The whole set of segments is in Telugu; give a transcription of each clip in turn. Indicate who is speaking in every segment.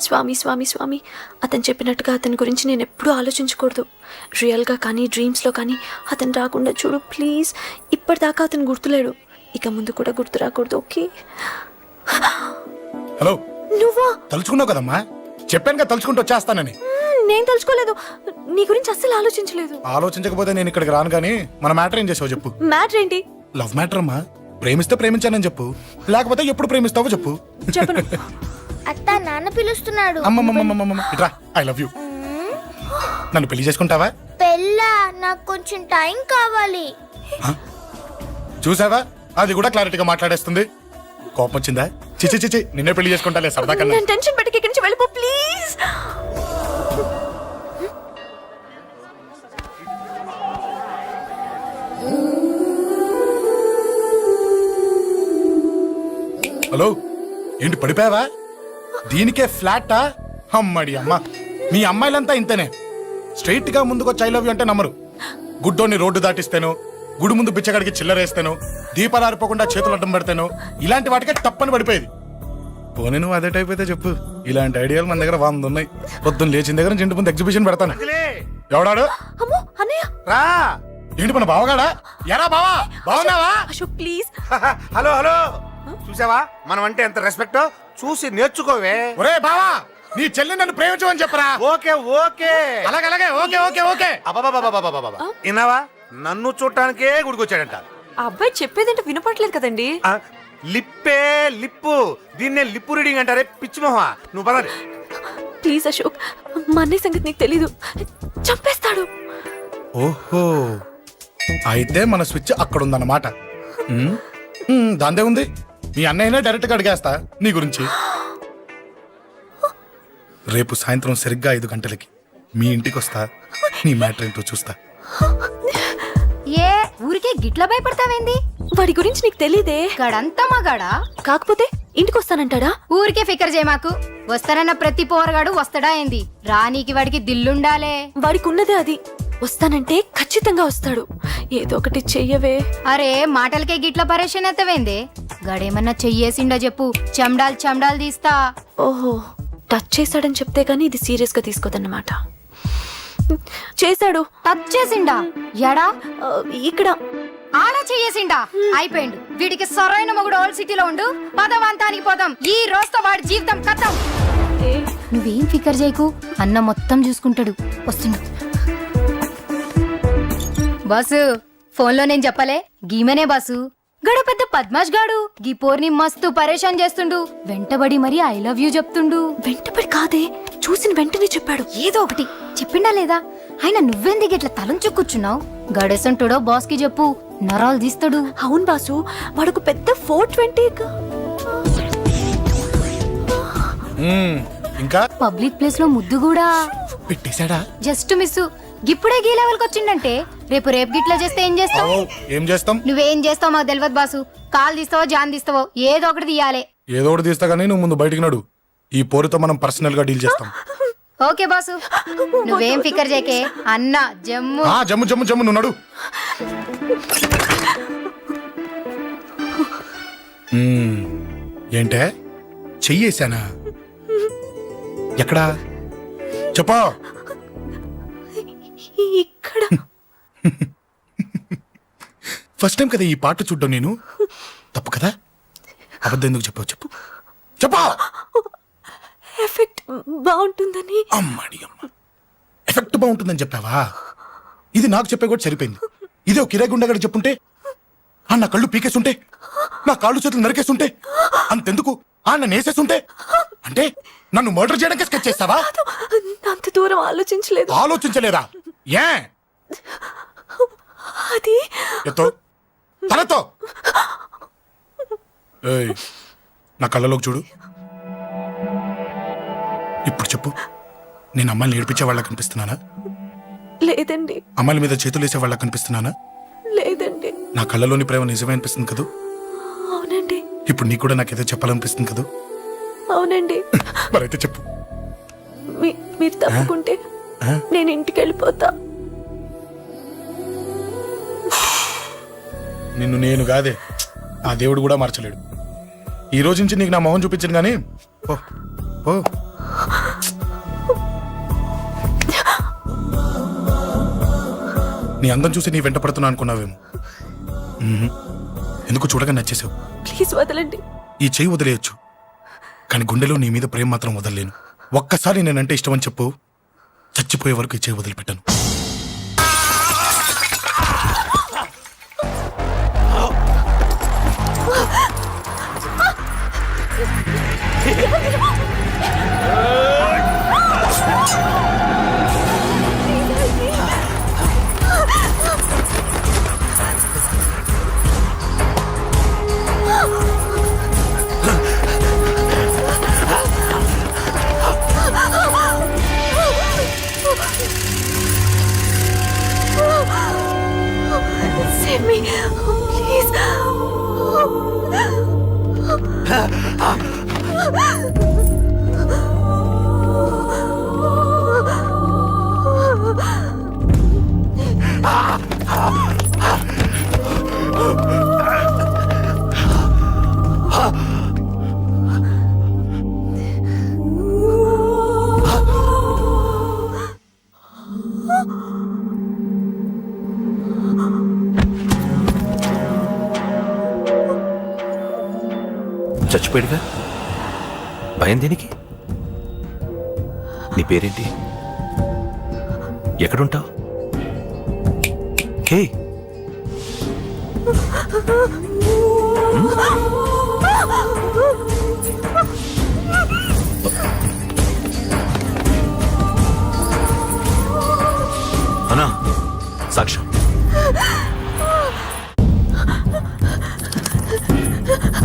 Speaker 1: స్వామి స్వామి స్వామి అతను చెప్పినట్టుగా అతని గురించి నేను ఎప్పుడూ ఆలోచించకూడదు. రియల్గా కానీ డ్రీమ్స్లో కానీ అతను రాకుండా చూడు ప్లీజ్. ఇప్పటిదాకా అతను గుర్తులేడు, ఇక ముందు కూడా గుర్తు రాకూడదు. ఓకే.
Speaker 2: హలో,
Speaker 1: నువ్వా?
Speaker 2: తలుచుకున్నావు కదమ్మా, చెప్పాను కదా తలుచుకుంటూ వచ్చేస్తానని.
Speaker 1: నేను తలుచుకోలేదు, నీ గురించి అస్సలు ఆలోచించలేదు.
Speaker 2: ఆలోచించకపోతే నేను ఇక్కడికి రాను. కానీ మన మ్యాటర్ ఏం చేసావు చెప్పు.
Speaker 1: మ్యాటర్ ఏంటి?
Speaker 2: లవ్ మ్యాటర్ అమ్మా. ప్రేమిస్తే ప్రేమించానని చెప్పు, లేకపోతే ఎప్పుడు ప్రేమిస్తావో చెప్పు.
Speaker 1: చెప్పను.
Speaker 3: అత్త నాన్న పిలుస్తున్నాడు.
Speaker 2: అమ్మమ్మమ్మమ్మమ్మ ఇట్రా, ఐ లవ్ యూ. నన్ను పెళ్లి చేసుకుంటావా?
Speaker 3: పెళ్ళా? నాకు కొంచెం టైం కావాలి.
Speaker 2: చూసావా, అది కూడా క్లారిటీగా మాట్లాడేస్తుంది. కోపం వచ్చిందా? చిచి చిచి, నిన్నే పెళ్లి చేసుకుంటాలే సరదా కన్నా.
Speaker 1: నేను టెన్షన్ పెట్టి ఇక్కడి నుంచి వెళ్ళిపో ప్లీజ్.
Speaker 2: హలో, ఏంటి పడిపోయావా? దీనికే ఫ్లాటా? అమ్మడి అమ్మ, మీ అమ్మాయిలంతా ఇంతనే. స్ట్రైట్ గా ముందుకొచ్చి ఐ లవ్ యూ అంటే నమ్మరు. గుడ్డోని రోడ్డు దాటిస్తాను, గుడి ముందు బిచ్చగాడికి చిల్లరేస్తాను, దీపాలు ఆరిపోకుండా చేతులు అడ్డం పెడతాను, ఇలాంటి వాటికే తప్పని పడిపోయేది. పోనీ నువ్వు అదే టైప్ అయితే చెప్పు. ఇలాంటి ఐడియాలు మన దగ్గర 100 ఉన్నాయి. పొద్దున్న లేచిన దగ్గర ఇంటి ముందు ఎగ్జిబిషన్ పెడతాను. ఎవడాడు?
Speaker 1: అమ్మో అన్నయ్య.
Speaker 4: రా.
Speaker 2: ఏంటి మన బావగాడా? ఎరా బావా, బావున్నావా?
Speaker 1: అశోక్ ప్లీజ్.
Speaker 4: హలో హలో, చూసావా మనం అంటే ఎంత రెస్పెక్ట్? చూసి నేర్చుకోవే.
Speaker 2: ఒరే బావా, నీ చెల్లి నన్ను ప్రేమించమని చెప్పరా.
Speaker 4: ఓకే ఓకే,
Speaker 2: అలాగే ఓకే ఓకే ఓకే.
Speaker 4: అబ్బా విన్నావా, నన్ను చూడటానికే గుడికొచ్చాడంట.
Speaker 1: ఆ అబ్బాయి చెప్పేదంటే వినపడలేదు కదండి.
Speaker 4: లిప్పే లిప్పు, దీన్నే లిప్పు రీడింగ్ అంటారే పిచ్చి మొహ. నువ్వు పదండి.
Speaker 1: ప్లీజ్ అశోక్, మా అన్నయ్య సంగతి నీకు తెలీదు, చంపేస్తాడు.
Speaker 2: ఓహో, అయితే మన స్విచ్ అక్కడ ఉందన్నమాట. దాందే ఉంది, మీ అన్నయ్యనే డైరెక్ట్ గా అడిగేస్తా నీ గురించి. రేపు సాయంత్రం సరిగ్గా 5 గంటలకి మీ ఇంటికి వస్తా, నీ మ్యాటర్ ఏంటో చూస్తా.
Speaker 5: ఏ ఊరికే గిట్ల భయపడతావేంది?
Speaker 1: వాడి గురించి నీకు తెలీదే.
Speaker 5: గడంతా మగాడా?
Speaker 1: కాకపోతే ఇంటికి వస్తానంటాడా?
Speaker 5: ఊరికే ఫికర్ చేయమాకు. వస్తానన్న ప్రతి పోరగాడు వస్తాడా ఏంది? రానీకి వాడికి దిల్లుండాలే.
Speaker 1: వాడికి ఉన్నదే అది. వస్తానంటే ఖచ్చితంగా వస్తాడు. ఏదో ఒకటి చెయ్యవే.
Speaker 5: అరే మాటలకే గిట్ల పరేషన్ ఎత్తవేంది? గడేమన్నా చెయ్యేసిండో చెప్పు, చెమ్డాల్ తీస్తా.
Speaker 1: ఓహో, టచ్ చేశాడని చెప్తే గానీ ఇది సీరియస్ గా తీసుకోదన్నమాట. చేశాడు.
Speaker 5: టచ్ చేసిండా? ఎడా?
Speaker 1: ఇక్కడ.
Speaker 5: ఆడా చెయ్యేసిండా? అయిపోయిండు. వీడికి సరైన మొగుడు ఓల్డ్ సిటీలో ఉండు. పదవంతానికి పోదాం. ఈ రోజుతో వాడి జీవితం కథం. నువ్వేం ఫికర్ చేయకు, అన్న మొత్తం చూసుకుంటాడు. వస్తుండు. బాసు, ఫోన్లో నేను చెప్పలే, గీమనే బాసు. గడు పెద్ద పద్మాష్ గాడు. గీ పోర్ని మస్తు పరేషాన్ చేస్తుండు. వెంటబడి మరి ఐ లవ్ యూ చెప్తుండు.
Speaker 1: వెంటబడి కాదే, చూసిన వెంటనే చెప్పాడు.
Speaker 5: ఏదో ఒకటి చెప్పిండా లేదా? ఆయన నువ్వెందుకు ఇట్లా తలంచు కూర్చున్నావు? గడేసంటుడో బాస్ కి చెప్పు, నరాలు తీస్తాడు.
Speaker 1: అవును బాసు, వాడుకు పెద్ద 420.
Speaker 2: ఇంకా
Speaker 5: పబ్లిక్ ప్లేస్ లో ముద్దు కూడా
Speaker 2: పెట్టేశాడా?
Speaker 5: Just miss. గిప్పుడే గీ లెవెల్ కి వచ్చిండంటే రేపు గిట్లా చేస్తే ఏం చేస్తావు?
Speaker 2: ఏం చేస్తాం?
Speaker 5: నువ్వేం చేస్తావు మాకు తెలియదు బాసు. కాల్ తీస్తావో జాన్ తీస్తావో ఏదో ఒకటి తీయాలి.
Speaker 2: ఏదో ఒకటి తీస్తా గానీ నువ్వు ముందు బయటికి నడు. ఈ పోరుతో మనం పర్సనల్ గా డీల్ చేస్తాం.
Speaker 5: ఓకే బాసు, నువ్వేం ఫికర్ చేకే. అన్న జమ్ము.
Speaker 2: జమ్ము జమ్ము జమ్ము, నువ్వు నడు. ఏంటే చెయ్యేశానా? ఎక్కడా చెప్పా?
Speaker 1: ఇక్కడ.
Speaker 2: ఫస్ట్ టైం కదా ఈ పాట చూడ్డం నేను. తప్పు కదా, అబద్ధం ఎందుకు చెప్పావు చెప్పు. చెప్పా.
Speaker 1: ఎఫెక్ట్ బాగుంటుందని.
Speaker 2: అమ్మాడి అమ్మ, ఎఫెక్ట్ బాగుంటుందని చెప్పావా? ఇది నాకు చెప్పే కూడా సరిపోయింది. ఇదే కిరాయి గుండెగాడు చెప్పుంటే, నా కళ్ళు పీకేస్తుంటే, నా కాళ్ళు చేతులు నరికేస్తుంటే, అంతెందుకు నన్ను వేసేస్తుంటే, అంటే నన్ను మర్డర్ చేయడానికి స్కెచ్ చేస్తావా?
Speaker 1: అంత దూరం ఆలోచించలేదు.
Speaker 2: ఆలోచించలేదా? ఏ
Speaker 1: అది
Speaker 2: ఎత్తో తలతో. ఏయ్, నా కళ్ళలోకి చూడు. ఇప్పుడు చెప్పు, నేను అమ్మాయిని ఏడిపించే వాళ్ళ కనిపిస్తున్నానా?
Speaker 1: లేదండి.
Speaker 2: అమ్మాయిల మీద చేతులు వేసే వాళ్ళ కనిపిస్తున్నానా?
Speaker 1: లేదండి.
Speaker 2: నా కళ్ళలోని ప్రేమ నిజమే అనిపిస్తుంది కదూ?
Speaker 1: అవునండి.
Speaker 2: ఇప్పుడు నీకు కూడా నాకేదో చెప్పాలనిపిస్తుంది కదూ?
Speaker 1: అవునండి.
Speaker 2: మరైతే చెప్పు.
Speaker 1: మీరు తప్పుకుంటే నేను ఇంటికి వెళ్ళిపోతా.
Speaker 2: నిన్ను నేను కాదే, ఆ దేవుడు కూడా మార్చలేడు. ఈ రోజు నుంచి నీకు నా మొహం చూపించను గానీ ఓ నీ అందం చూసి నీ వెంట పడుతున్నా అనుకున్నావేమో. మ్మ్. ఎందుకు చూడగా నచ్చేసావు.
Speaker 1: ప్లీజ్ వదలండి.
Speaker 2: ఈ చెయ్యి వదిలేయచ్చు, కానీ గుండెలో నీ మీద ప్రేమ మాత్రం వదలలేను. ఒక్కసారి నేనంటే ఇష్టం అని చెప్పు, చచ్చిపోయే వరకు ఈ చెయ్యి వదిలిపెట్టాను.
Speaker 1: Save me, please.
Speaker 6: చచ్చిపోయాడుగా, భయం దేనికి? నీ పేరేంటి? ఎక్కడుంటావు? హే, అన్నా సాక్ష్యం.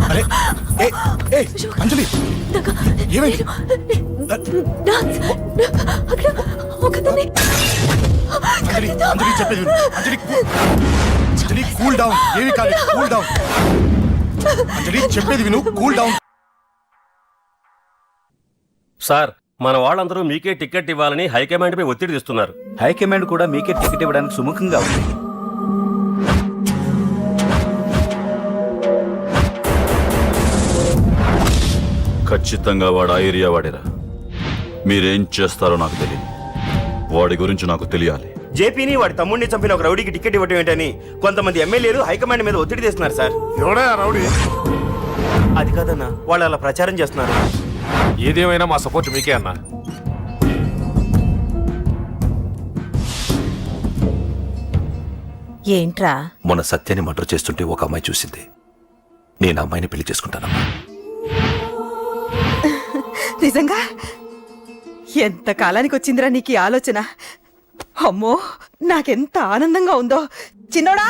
Speaker 2: అరే ఏ ఏ అంజలి, ఏమైంది?
Speaker 1: అక్కడ ఒకతన్ని.
Speaker 2: అంజలి అంజలి చెప్పేది విను. అంజలి అంజలి కూల్ డౌన్. ఏమి కాలేదు, కూల్ డౌన్. అంజలి చెప్పేది విను, కూల్ డౌన్.
Speaker 7: సార్, మన వాళ్ళందరూ మీకే టికెట్ ఇవ్వాలని హైకమాండ్ పై ఒత్తిడి తెస్తున్నారు.
Speaker 8: హైకమాండ్ కూడా మీకే టికెట్ ఇవ్వడానికి సుముఖంగా ఉంది.
Speaker 9: ఖచ్చితంగా వాడు ఆ ఏరియా వాడేరా. మీరేం చేస్తారో నాకు తెలియదు, వాడి గురించి నాకు తెలియాలి.
Speaker 4: జేపీని వాడి తమ్ముడిని చంపిన ఒక రౌడీకి టికెట్ ఇవ్వటం ఏంటని కొంతమంది ఎమ్మెల్యేలు హైకమాండ్ మీద ఒత్తిడి తెస్తున్నారు సార్.
Speaker 2: ఎవడా రౌడీ?
Speaker 4: అది కాదన్నా, వాళ్ళు అలా ప్రచారం చేస్తున్నారు.
Speaker 7: ఏదేమైనా మా సపోర్ట్ మీకే అన్నా.
Speaker 10: ఏంట్రా?
Speaker 6: మొన్న సత్యాన్ని మర్డర్ చేస్తుంటే ఒక అమ్మాయి చూసింది. నేను ఆ అమ్మాయిని పెళ్లి చేసుకుంటానమ్మా.
Speaker 10: నిజంగా? ఎంత కాలానికి వచ్చిందిరా నీకు ఈ ఆలోచన? అమ్మో, నాకెంత ఆనందంగా ఉందో. చిన్నోడా,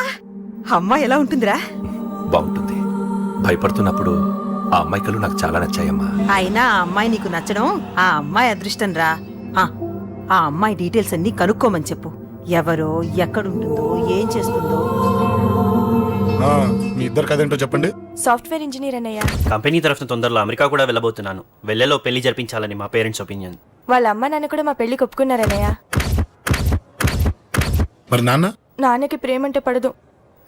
Speaker 10: అమ్మాయి ఎలా ఉంటుందిరా?
Speaker 6: బాగుంటుంది. భయపడుతున్నప్పుడు ఆ అమ్మాయి కళ్ళు నాకు చాలా నచ్చాయమ్మా.
Speaker 10: అయినా ఆ అమ్మాయి నీకు నచ్చడం ఆ అమ్మాయి అదృష్టం రా. ఆ అమ్మాయి డీటెయిల్స్ అన్ని కనుక్కోమని చెప్పు. ఎవరో, ఎక్కడుంటుందో, ఏం చేస్తుందో.
Speaker 2: మీ ఇద్దరు కదేంటో చెప్పండి.
Speaker 11: సాఫ్ట్వేర్ ఇంజనీర్ అన్నయ్య.
Speaker 7: కంపెనీ తరఫున తొందరలో అమెరికా కూడా వెళ్ళబోతున్నాను. వెళ్ళేలో పెళ్లి జరిపించాలని మా పేరెంట్స్ ఒపీనియన్.
Speaker 11: వాళ్ళ అమ్మ నాన్న కూడా మా పెళ్లికి ఒప్పుకున్నారన్నయ్య.
Speaker 2: మరి నాన్న?
Speaker 11: నాన్నకి ప్రేమంటే పడదు,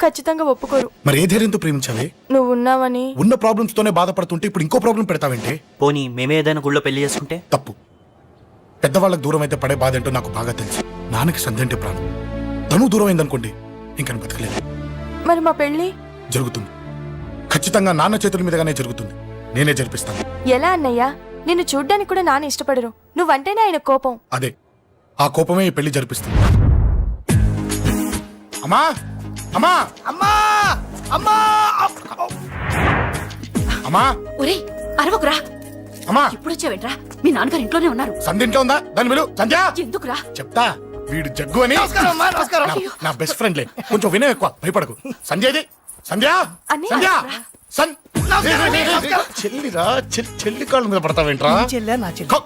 Speaker 11: ఖచ్చితంగా ఒప్పుకోరు.
Speaker 2: మరి ఏ ధైర్యంతో ప్రేమించావే?
Speaker 11: నువ్వు ఉన్నావని.
Speaker 2: ఉన్న ప్రాబ్లమ్స్ తోనే బాధపడుతుంటే ఇప్పుడు ఇంకో ప్రాబ్లం పెడతావేంటే?
Speaker 7: పోనీ మేమే ఏదైనా గుళ్ళో పెళ్లి చేసుకుంటే?
Speaker 2: తప్పు. పెద్దవాళ్ళకి దూరం అయితే పడే బాధ ఏంటో నాకు బాగా తెలుసు. నాన్నకి సంధ్య అంటే ప్రాణం. తను దూరం అయిందనుకోండి, ఇంకా బతకలేదు.
Speaker 11: మరి మా పెళ్లి
Speaker 2: జరుగుతుంది. ఖచ్చితంగా నాన్న చేతుల మీదగానే జరుగుతుంది. నేనే జరిపిస్తాను.
Speaker 11: ఎలా అన్నయ్య? నిన్ను చూడ్డానికి కూడా నాన్న ఇష్టపడరు. నువ్వంటేనే ఆయన కోపం.
Speaker 2: అదే, ఆ కోపమే ఈ పెళ్లి జరిపిస్తుంది. అమ్మా అమ్మా అమ్మా అమ్మా అమ్మా.
Speaker 1: ఒరేయ్, అరవకురా.
Speaker 2: అమ్మా,
Speaker 1: ఇప్పుడు వచ్చావేంట్రా? మీ నాన్నగారు ఇంట్లోనే ఉన్నారు.
Speaker 2: సంధ్య ఇంట్లో ఉందా? దాని విలు. సంధ్య.
Speaker 1: ఎందుకురా?
Speaker 2: చెప్తా. వీడు జగ్గు అని నా బెస్ట్ ఫ్రెండ్లే. కొంచెం వినయం ఎక్కువ, భయపడకు. సంధ్యది. సంధ్య
Speaker 11: అన్నయ్య.
Speaker 2: సంధ్య చెల్లిరా, చెల్లి కాళ్ళ మీద పడతావేంట్రా?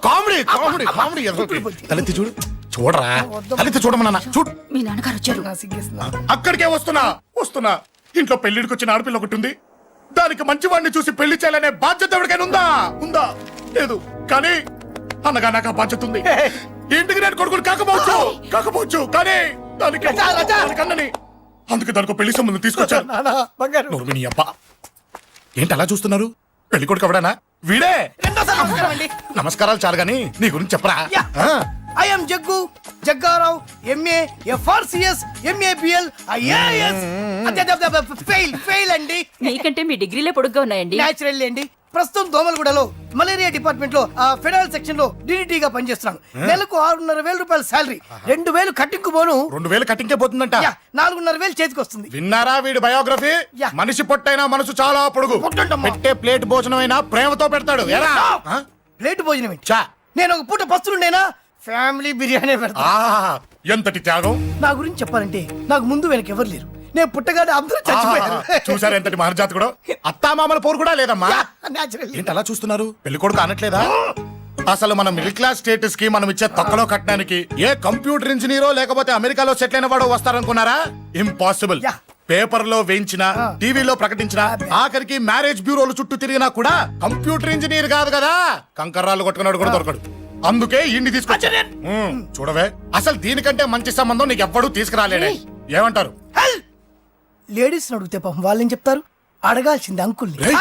Speaker 2: Comedy comedy comedy. తలెత్తి చూడు. చూడరా, తలెత్తి చూడమన్నా. చూడు,
Speaker 1: మీ నాన్నగారు వచ్చారు.
Speaker 2: అక్కడికే వస్తున్నా వస్తున్నా. ఇంట్లో పెళ్లిడికి వచ్చిన ఆడపిల్ల ఒకటి ఉంది. దానికి మంచివాడిని చూసి పెళ్లి చేయాలనే బాధ్యత ఎవరికైనా ఉందా? ఉందా? లేదు. కానీ అన్నగా నాకు ఆ బాధ్యత ఉంది. ఇంటికి నేను కొడుకుని కాకపోవచ్చు కానీ దానికి అన్నని. అందుకే దానికి పెళ్లి సంబంధం తీసుకొచ్చాను. నోరు నీ అబ్బా. ఏంటి అలా చూస్తున్నారు? పెళ్లి కొడుకు ఎవడానా? వీడే. నమస్కారాలు చాలు గాని నీ గురించి చెప్పరా.
Speaker 12: I'm Jaggu Jaggarao MA FRCS MABL IAS fail అండి.
Speaker 10: నీకంటే మీ డిగ్రీలే పొడుగ్గా ఉన్నాయండి.
Speaker 12: న్యాచురల్ అండి. ప్రస్తుతం దోమలగూడలో మలేరియా డిపార్ట్మెంట్ లో ఫెడరల్ సెక్షన్ లో డిడిటీగా పనిచేస్తున్నాను. నెలకు 6,500 రూపాయల శాలరీ, 2,000 కట్టింగ్ పోను.
Speaker 2: 2,000 కట్టింకే పోతుందంట.
Speaker 12: 4,500 చేతికి వస్తుంది.
Speaker 2: విన్నారా వీడి బయోగ్రఫీ?
Speaker 12: యా.
Speaker 2: మనిషి పొట్టైనా మనసు చాలా పొడుగు.
Speaker 12: పొట్టంటమ్మా.
Speaker 2: పెట్టే ప్లేట్ భోజనం అయినా ప్రేమతో పెడతాడు. ఎరా? ఆ?
Speaker 12: ప్లేట్ భోజనం ఏంటి?
Speaker 2: చా.
Speaker 12: నేను ఒక పూట పస్తులుండేనా ఫ్యామిలీ బిర్యానీ పెడతా.
Speaker 2: ఆహా, ఎంతటి త్యాగం.
Speaker 12: నా గురించి చెప్పాలంటే నాకు ముందు వెనక ఎవరు లేరు. నేను పుట్టగానే అందరూ చచ్చిపోయారు.
Speaker 2: చూసారు ఎంతటి మహర్జాత్ కూడా. అత్తామామల పోరు కూడా లేదమ్మా.
Speaker 12: న్యాచురల్.
Speaker 2: ఏంటి అలా చూస్తున్నారు? పెళ్లి కొడుకు అనట్లేదా? అసలు మన మిడిల్ క్లాస్ స్టేటస్ కి మనం ఇచ్చే తొక్కలో కట్టడానికి ఏ కంప్యూటర్ ఇంజనీరో లేకపోతే అమెరికాలో సెటిల్ అయిన వాడు వస్తారనుకున్నారా? ఇంపాసిబుల్.
Speaker 12: యా.
Speaker 2: పేపర్ లో వేయించిన, టీవీలో ప్రకటించిన, ఆఖరికి మ్యారేజ్ బ్యూరోలు చుట్టూ తిరిగినా కూడా కంప్యూటర్ ఇంజనీర్ కాదు కదా, కంకర్రాలు కొట్టుకున్నాడు కూడా దొరకడు. అందుకే ఇండి తీసుకొచ్చా. చూడవే, అసలు దీనికంటే మంచి సంబంధం నీకు ఎవ్వడూ తీసుకురాలేడే. ఏమంటారు?
Speaker 12: లేడీస్ అడిగితే పాపం వాళ్ళేం చెప్తారు? అడగాల్సింది అంకుల్ని.
Speaker 2: రేయ్,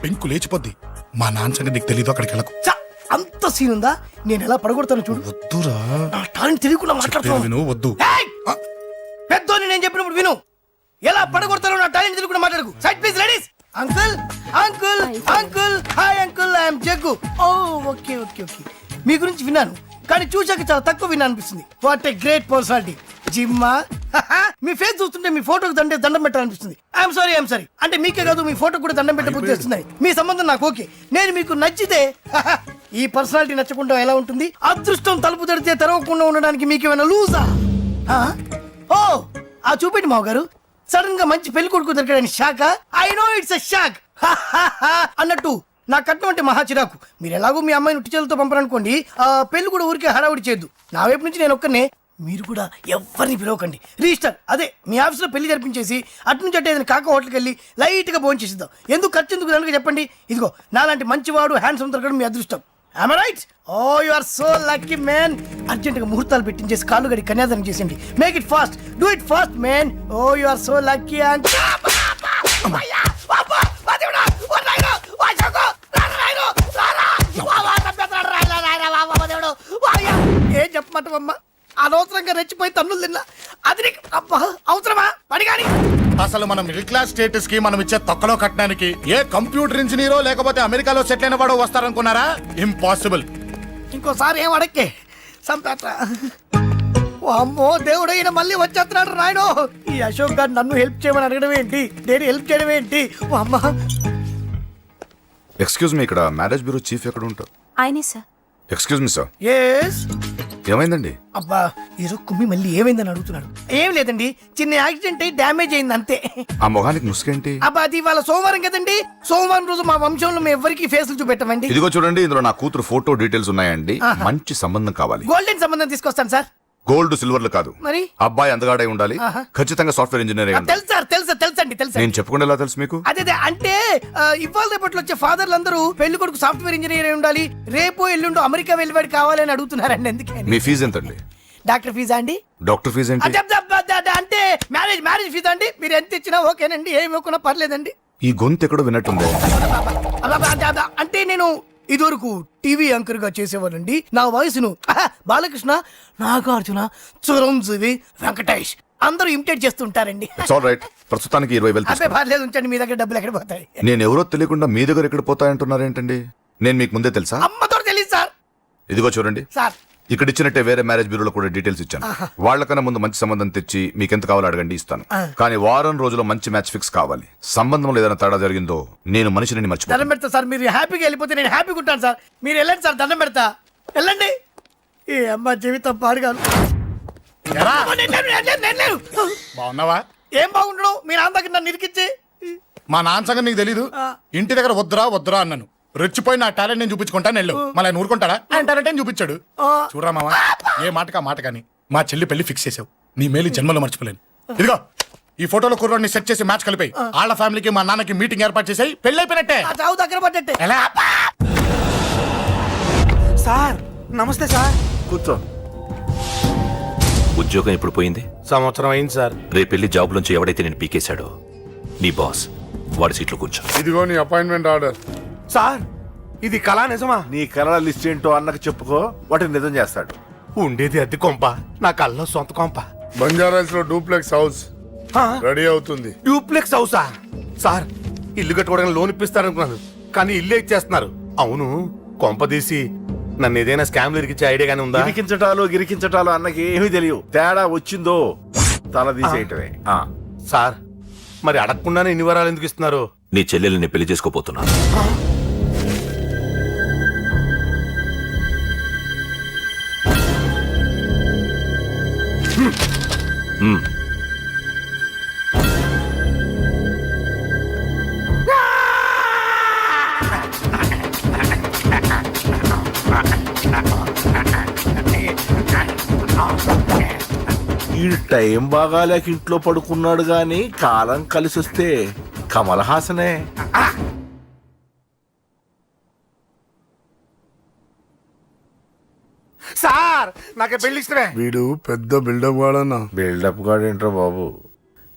Speaker 2: పెంకు లేచిపోద్ది. మా నాన్న సంగతి నీకు తెలీదు, అక్కడికి వెళ్ళకు.
Speaker 12: ఛ, అంత సీన్ ఉందా? నేను ఎలా పడగొడతాను చూడు.
Speaker 2: వద్దురా,
Speaker 12: నా టాలెంట్ తెలియకుండా
Speaker 2: చెప్పేది
Speaker 12: మాట్లాడుతున్నావు.
Speaker 2: విను, వద్దు.
Speaker 12: పెద్దోని నేను చెప్పినప్పుడు విను. ఎలా పడగొడతారో నా టాలెంట్ తెలియకుండా మాట్లాడకు. Side please ladies. Uncle uncle uncle hi uncle, I'm Jaggu. Oh okay okay okay. మీ గురించి విన్నాను కానీ చూశాక చాలా తక్కువ విన్నా అనిపిస్తుంది. What a great personality. జిమ్మా, మీ ఫేస్ చూస్తుంటే మీ ఫోటోకి దండం పెట్టాలనిపిస్తుంది. I'm sorry. అంటే మీకే కాదు, మీ ఫోటో కూడా దండం పెట్టే బుద్ధి వస్తున్నాయి. మీ సంబంధం నాకు ఓకే. నేను మీకు నచ్చితే ఈ పర్సనాలిటీ నచ్చకుండా ఎలా ఉంటుంది? అదృష్టం తలుపు తెరితే తెరవకుండా ఉండడానికి మీకేమైనా లూజా? ఓ ఆ చూపెట్టి మావ గారు. సడన్ గా మంచి పెళ్లి కొడుకు దొరికాడని shock. I know it's a shock అన్నట్టు నా కట్నం అంటే మహా చిరాకు. మీరు ఎలాగో మీ అమ్మాయిని ఉట్టిచేలతో పంపరనుకోండి, ఆ పెళ్లి కూడా ఊరికే హడావుడి చేయొద్దు. నా వైపు నుంచి నేను ఒక్కనే, మీరు కూడా ఎవరిని పిలవకండి. రిజిస్టర్ అదే మీ ఆఫీస్లో పెళ్లి జరిపించేసి అటు నుంచి అంటే ఏదైనా కాక హోటల్కి వెళ్ళి లైట్గా భోజనం చేసిద్దాం. ఎందుకు ఖర్చు ఎందుకు దానికి చెప్పండి. ఇదిగో నాలాంటి మంచివాడు హ్యాండ్సమ్ దొరకడం మీ అదృష్టం. Am I right? Oh, you are so lucky, man. అర్జెంటుగా ముహూర్తాలు పెట్టించేసి కాళ్ళు గడి కన్యాదానం చేసేయండి. Make it fast. Do it fast, man. Oh, you are so lucky. ఏం చెప్పమంటావమ్మా? అనవసరంగా రెచ్చిపోయి తన్నులు తిన్నా. అది నీకు అబ్బా అవసరమా? పడి కానీ
Speaker 2: అసలు మన మిడిల్ క్లాస్ స్టేటస్ కి మనం ఇచ్చే తొక్కలో కట్టడానికి ఏ కంప్యూటర్ ఇంజనీరో లేకపోతే అమెరికాలో సెటిల్ అయిన వాడు వస్తారనుకున్నారా? ఇంపాసిబుల్.
Speaker 12: ఇంకోసారి ఏం అడక్కే సంపేట. అమ్మో దేవుడు, ఈయన మళ్ళీ వచ్చేస్తున్నాడు రాయడు. ఈ అశోక్ గారు నన్ను హెల్ప్ చేయమని అడగడం ఏంటి, నేను హెల్ప్ చేయడం ఏంటి? అమ్మ
Speaker 9: ఎక్స్క్యూజ్ మీ, ఇక్కడ మ్యారేజ్ బ్యూరో చీఫ్ ఎక్కడ ఉంటారు?
Speaker 11: ఆయనే sir.
Speaker 9: Excuse me sir,
Speaker 12: yes.
Speaker 9: ఏమైందండి?
Speaker 12: అబ్బా ఈరోజు కుమ్మి మళ్ళీ ఏమైందని అడుగుతున్నాడు. ఏం లేదండి, చిన్న యాక్సిడెంట్ అయి డ్యామేజ్ అయింది అంతే.
Speaker 9: ఆ మొహానికి ముసుకేంటి?
Speaker 12: అబ్బా అది ఇవాళ సోమవారం కదండి. సోమవారం రోజు మా వంశంలో మేము ఎవరికి ఫేస్లు చూపెట్టమండి.
Speaker 9: ఇదిగో చూడండి, ఇందులో నా కూతురు ఫోటో డీటెయిల్స్ ఉన్నాయండి. మంచి సంబంధం కావాలి.
Speaker 12: గోల్డెన్ సంబంధం తీసుకొస్తాను సార్.
Speaker 9: గోల్డ్ సిల్వర్లు కాదు,
Speaker 12: మరి
Speaker 9: అబ్బాయి అందగాడై ఉండాలి. ఖచ్చితంగా సాఫ్ట్వేర్ ఇంజనీర్ అయి ఉండాలి.
Speaker 12: తెలుసు సార్, తెలుసండి.
Speaker 9: నేను చెప్పకుండా ఎలా తెలుసు మీకు?
Speaker 12: అదే అంటే ఇవాళ రేపట్లో వచ్చే ఫాదర్లు అందరూ పెళ్లి కొడుకు సాఫ్ట్వేర్ ఇంజనీర్ అయి ఉండాలి, రేపు ఎల్లుండో అమెరికా వెళ్ళివాడు కావాలని అడుగుతున్నారండి. ఎందుకని?
Speaker 9: మీ ఫీజు ఎంతండి?
Speaker 12: డాక్టర్ ఫీజా అండి?
Speaker 9: డాక్టర్ ఫీజు ఏంటి?
Speaker 12: అంటే మ్యారేజ్ ఫీజా అండి? మీరు ఎంత ఇచ్చినా ఓకేనండి, ఏమి ఇవ్వకున్నా పర్లేదండి.
Speaker 9: ఈ గొంతు ఎక్కడో విన్నట్టుంది.
Speaker 12: అంటే నేను ఇదివరకు టీవీ యాంకర్ గా చేసేవాళ్ళండి. నా వయసును బాలకృష్ణ, నాగార్జున, చిరంజీవి, వెంకటేష్ అందరూ ఇమిటేట్ చేస్తుంటారండి.
Speaker 9: It's all right. ప్రస్తుతానికి 20,000
Speaker 12: అబ్బే పర్లేదు, ఉంచండి. మీ దగ్గర డబ్బులు ఎక్కడ పోతాయి?
Speaker 9: నేను ఎవరో తెలియకుండా మీ దగ్గర ఎక్కడ పోతాయంటున్నారేంటండి? నేను మీకు ముందే తెలుసా?
Speaker 12: అమ్మతో తెలియదు సార్.
Speaker 9: ఇదిగో చూడండి
Speaker 12: సార్,
Speaker 9: ఇక్కడ ఇచ్చినట్టే వేరే మ్యారేజ్ బ్యూరోలో కూడా డీటెయిల్స్ ఇచ్చాను. వాళ్ళకన్నా ముందు మంచి సంబంధం తెచ్చి మీకు ఎంత కావాలో అడగండి, ఇస్తాను. కానీ వారం రోజుల్లో మంచి మ్యాచ్ ఫిక్స్ కావాలి. సంబంధంలో ఏదైనా తేడా జరిగిందో నేను మనిషిని మర్చిపోతాను.
Speaker 12: దండం పెడతా సార్. మీరు హ్యాపీగా వెళ్ళిపోతే నేను హ్యాపీగా ఉంటాను సార్. మీరు వెళ్ళండి సార్, దండం పెడతా. వెళ్ళండి. ఈ అమ్మ జీవితం పాడుగాను.
Speaker 2: ఎరా? బాగున్నావా?
Speaker 12: ఏం బాగుండడం? మీ నాన్న దగ్గర నన్ను ఇరికిచ్చి.
Speaker 2: మా నాన్న సంగతి నీకు తెలీదు. ఇంటి దగ్గర వద్దురా అన్నాను. రెచ్చిపోయి నా టాలెంట్ నేను చూపించుకుంటాను వెళ్ళు. మళ్ళీ ఆయన ఊరుకుంటాడా? ఆయన టాలెంట్ అని చూపించాడు. చూడరా మావా, ఏ మాటకా మాట కానీ మా చెల్లి పెళ్లి ఫిక్స్ చేసావు. నీ మేలు జన్మలో మర్చిపోలేను. ఇదిగో ఈ ఫోటోలో కుర్రోడిని సెట్ చేసి మ్యాచ్ కలిపాయి. వాళ్ళ ఫ్యామిలీకి మా నాన్నకి మీటింగ్ ఏర్పాటు చేసాయి. పెళ్లి అయిపోయినట్టే.
Speaker 12: చావు దగ్గర పడ్డట్టే.
Speaker 2: ఎలా?
Speaker 8: సార్ నమస్తే సార్.
Speaker 6: కూర్చో. ఉద్యోగం ఎప్పుడు పోయింది?
Speaker 8: సంవత్సరం అయింది సార్.
Speaker 6: రేపెళ్ళి జాబ్ నుంచి ఎవడైతే నేను పీకేశాడో నీ బాస్, వాడి సీట్లో కూర్చో.
Speaker 2: ఇదిగో నీ అపాయింట్మెంట్ ఆర్డర్.
Speaker 8: సార్ ఇది కళా నిజమా? నీ కళల లిస్ట్ ఏంటో అన్నకు చెప్పుకో, వాటిని నిజం చేస్తాడు. ఉండేది అద్దె కొంప నా కల్లో సొంత కొంప.
Speaker 2: బంజారాస్ లో డూప్లెక్స్ హౌస్
Speaker 8: ఆ,
Speaker 2: రెడీ అవుతుంది.
Speaker 8: డూప్లెక్స్ హౌసా? సార్ ఇల్లు కట్టుకోవడానికి లోన్ ఇప్పిస్తారనుకున్నాను, కానీ ఇల్లు ఇచ్చేస్తున్నారు. అవును, కొంప తీసి నన్ను ఏదైనా స్కామ్ ఇరికించే ఐడియా గానీ ఉందా?
Speaker 6: గిరికించటాలు గిరికించటాలు అన్నకి ఏమీ తెలియవు. తేడా వచ్చిందో తల తీసేయటమే.
Speaker 8: సార్ మరి అడగకుండానే ఇన్ని వరాలు ఎందుకు ఇస్తున్నారు?
Speaker 6: నీ చెల్లెల్ని పెళ్లి చేసుకోపోతున్నా. ఈ టైం బాగాలేక ఇంట్లో పడుకున్నాడు గాని కాలం కలిసి వస్తే కమల్ హాసనే.
Speaker 8: సార్ నాకే పెళ్లి ఇష్టమే.
Speaker 2: వీడు పెద్ద బిల్డప్ వాడన్నా.
Speaker 6: బిల్డప్ గాడేంట్రా బాబు,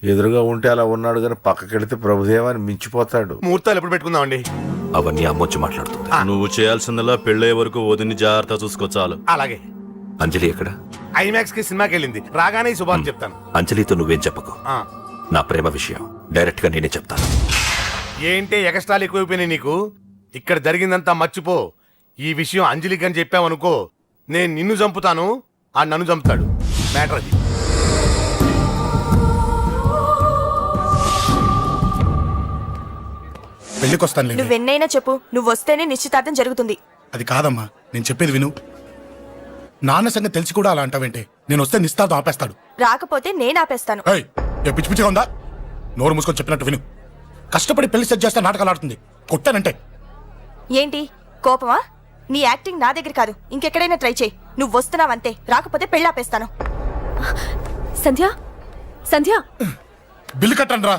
Speaker 6: ఎదురుగా ఉంటే అలా ఉన్నాడు గాని పక్కకెడితే ప్రభుదేవాన్ని మించిపోతాడు.
Speaker 8: ముహూర్తాలు ఎప్పుడు పెట్టుకుందామండి?
Speaker 6: అవన్నీ అమ్మొచ్చి మాట్లాడుతుంది.
Speaker 7: నువ్వు చేయాల్సిందలా పెళ్ళయ్యే వరకు వదిని జాగ్రత్త చూసుకో చాలు.
Speaker 8: అలాగే.
Speaker 6: అంజలి ఎక్కడ?
Speaker 8: ఐమాక్స్ కి సినిమాకి వెళ్ళింది, రాగానే ఈ శుభాన్ని చెప్తాను.
Speaker 6: అంజలితో నువ్వేం చెప్పకు.
Speaker 8: ఆ.
Speaker 6: నా ప్రేమ విషయం డైరెక్ట్ గా నేనే చెప్తాను.
Speaker 8: ఏంటి ఎగస్ట్రాలు ఎక్కువైపోయినాయి నీకు? ఇక్కడ జరిగిందంతా మర్చిపో. ఈ విషయం అంజలికి అని చెప్పావనుకో, నేను నిన్ను చంపుతాను, ఆ నన్ను చంపుతాడు. మ్యాటర్ అది.
Speaker 2: పెళ్లికొస్తాను.
Speaker 11: నువ్వెన్నైనా చెప్పు, నువ్వు వస్తేనే నిశ్చితార్థం జరుగుతుంది.
Speaker 2: అది కాదమ్మా, నేను చెప్పేది విను. నాన్న సంగతి తెలిసి కూడా అలా అంటావేంటే? నేను వస్తే నిస్తార్థం ఆపేస్తాడు.
Speaker 11: రాకపోతే నేను ఆపేస్తాను.
Speaker 2: ఏయ్, ఏ పిచ్చి పిచ్చిగా ఉందా? నోరు మూసుకొని చెప్పినట్టు విను. కష్టపడి పెళ్లి సెట్ చేస్తే నాటకాలు ఆడుతుంది. కొట్టానంటే
Speaker 11: ఏంటి కోపమా? నీ యాక్టింగ్ నా దగ్గర కాదు, ఇంకెక్కడైనా ట్రై చేయి. నువ్వు వస్తున్నావంతే, రాకపోతే పెళ్ళి ఆపేస్తాను.
Speaker 1: సంధ్య, సంధ్య,
Speaker 2: బిల్లు కట్టండి రా.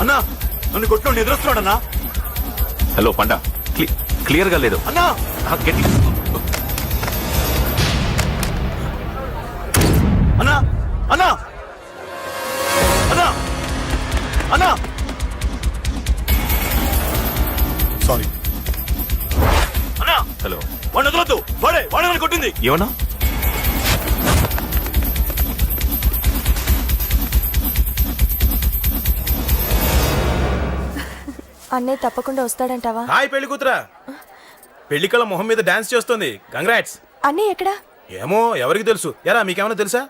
Speaker 4: అన్నా నన్ను కొట్టుకోండి, ఎదురొస్తున్నాడన్నా.
Speaker 6: హలో పండా, క్లియర్ గా లేదు.
Speaker 4: అన్నా
Speaker 6: గట్టి.
Speaker 4: అన్నా అన్నా అన్నా అన్నా
Speaker 2: సారీ.
Speaker 4: అన్నా
Speaker 6: హలో,
Speaker 4: వాడిని వదలొద్దు, వాడే నన్ను కొట్టింది.
Speaker 6: ఏమన్నా?
Speaker 11: అన్నయ్య తప్పకుండా వస్తాడంటావా?
Speaker 8: హాయ్ పెళ్లి కూతురా, పెళ్లి కళ మొహం మీద డాన్స్ చేస్తుంది. కంగ్రాట్స్.
Speaker 11: అన్నయ్య ఎక్కడా?
Speaker 8: ఏమో ఎవరికి తెలుసు. ఎరా మీకేమైనా తెలుసా?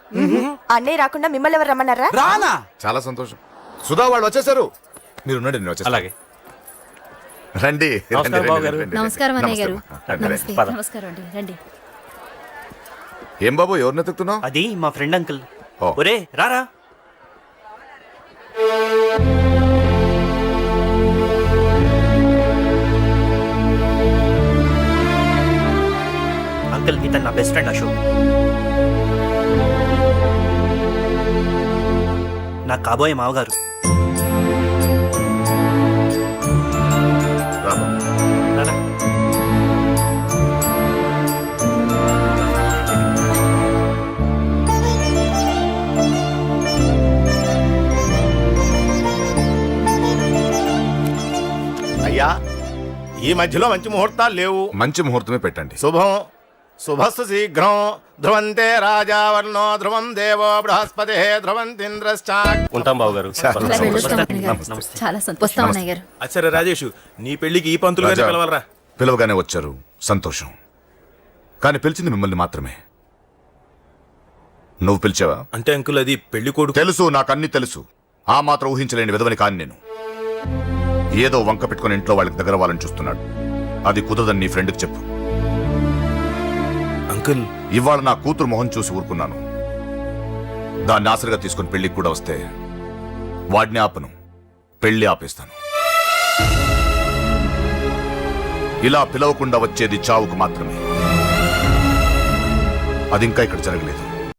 Speaker 11: అన్నయ్య రాకుండా మిమ్మల్ని ఎవరు రమ్మన్నారా?
Speaker 8: రానా?
Speaker 9: చాలా సంతోషం. సుధా వాళ్ళు వచ్చేసారు. మీరు ఉండండి, నేను వచ్చేస్తాను.
Speaker 7: అలాగే.
Speaker 9: రండి.
Speaker 7: నమస్కారం బాబు గారు.
Speaker 5: నమస్కారం అన్నయ్య గారు.
Speaker 9: నమస్తే.
Speaker 7: పద.
Speaker 5: నమస్కారం అండి, రండి.
Speaker 9: ఏం బాబు, ఎవరిని ఎత్తుకుతున్నావు?
Speaker 7: అది మా ఫ్రెండ్ అంకుల్.
Speaker 9: ఓ.
Speaker 7: ఒరే రారా. అంకుల్, ఇతను నా బెస్ట్ ఫ్రెండ్ అశోక్. నా కాబోయే మావగారు.
Speaker 9: రా బాబు.
Speaker 7: రారా.
Speaker 8: అయ్యా, ఈ మధ్యలో మంచి ముహూర్తాలు లేవు.
Speaker 9: మంచి ముహూర్తమే పెట్టండి.
Speaker 8: శుభం శుభస్సు శీఘ్రం. ధ్రువంతే రాజావర్ణో ధ్రువం దేవో బృహస్పతి ధ్రువంతింద్రశ్చ.
Speaker 7: ఉంటాం బాబు గారు.
Speaker 6: నమస్తే.
Speaker 5: చాలా సంతోషం అన్నయ్య గారు.
Speaker 8: అచ్చరే రాజేషు, నీ పెళ్లికి ఈ పంతులు గారిని
Speaker 9: రాజా,
Speaker 8: పిలవాలరా.
Speaker 9: పిలవగానే వచ్చారు, సంతోషం. కానీ పిలిచింది మిమ్మల్ని మాత్రమే. నువ్వు పిలిచావా?
Speaker 8: అంటే అంకుల్, అది పెళ్లి కొడుకు.
Speaker 9: తెలుసు, నాకన్నీ తెలుసు. ఆ మాత్రం ఊహించలేని విధవని కాని నేను. ఏదో వంక పెట్టుకుని ఇంట్లో వాళ్ళకి దగ్గర వాళ్ళని చూస్తున్నాడు. అది కుదరదని నీ ఫ్రెండ్కి చెప్పు.
Speaker 8: అంకుల్,
Speaker 9: ఇవాళ నా కూతురు మొహం చూసి ఊరుకున్నాను. దాన్ని ఆసరిగా తీసుకుని పెళ్లికి కూడా వస్తే వాడిని ఆపను, పెళ్లి ఆపేస్తాను. ఇలా పిలవకుండా వచ్చేది చావుకు మాత్రమే. అది ఇంకా ఇక్కడ జరగలేదు.